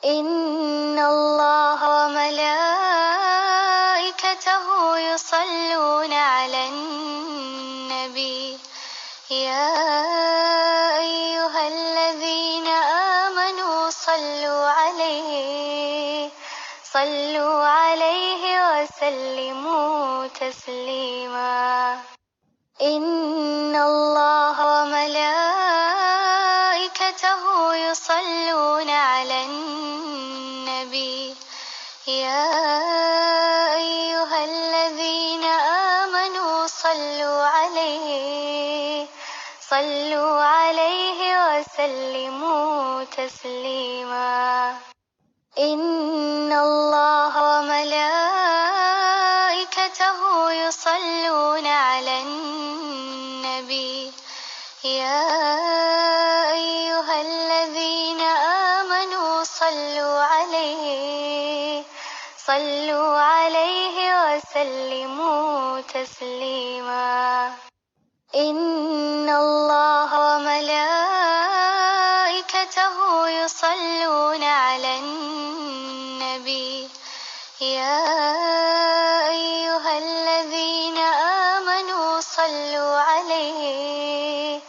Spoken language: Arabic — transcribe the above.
إن الله وملائكته يصلون على النبي يا أيها الذين آمنوا صلوا عليه وسلموا تسليما إن الله وملائكته يصلون على النبي يا أيها الذين آمنوا صلوا عليه وسلموا تسليما إن الله وملائكته يصلون على النبي يا أيها الذين آمنوا صلوا عليه وسلموا تسليما إن الله وملائكته يصلون على النبي يا أيها الذين آمنوا صلوا عليه